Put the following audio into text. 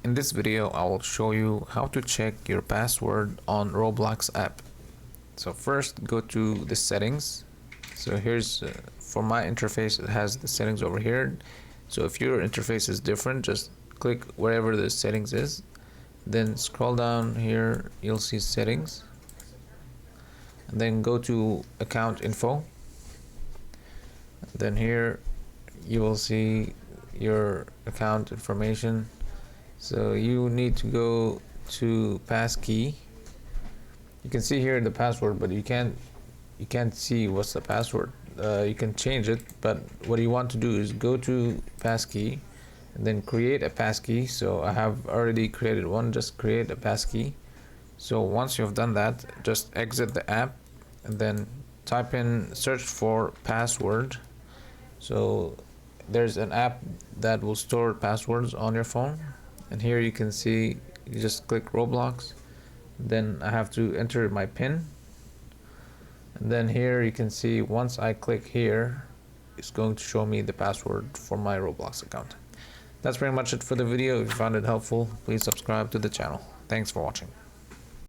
In this video, I will show you how to check your password on Roblox app. So first, go to the settings. So here's, for my interface, it has the settings over here. So if your interface is different, just click wherever the settings is. Then scroll down here, you'll see settings. And then go to account info. Then here, you will see your account information. So you need to go to passkey. You can see here the password, but you can't see what's the password. You can change it, but what you want to do is go to passkey and then create a passkey. So I have already created one. Just create a passkey. So once you've done that, just exit the app and then type in, search for password. So there's an app that will store passwords on your phone, and here you can see, you just click Roblox. Then I have to enter my PIN, and then here you can see once I click here, it's going to show me the password for my Roblox account. That's pretty much it for the video. If you found it helpful, please subscribe to the channel. Thanks for watching.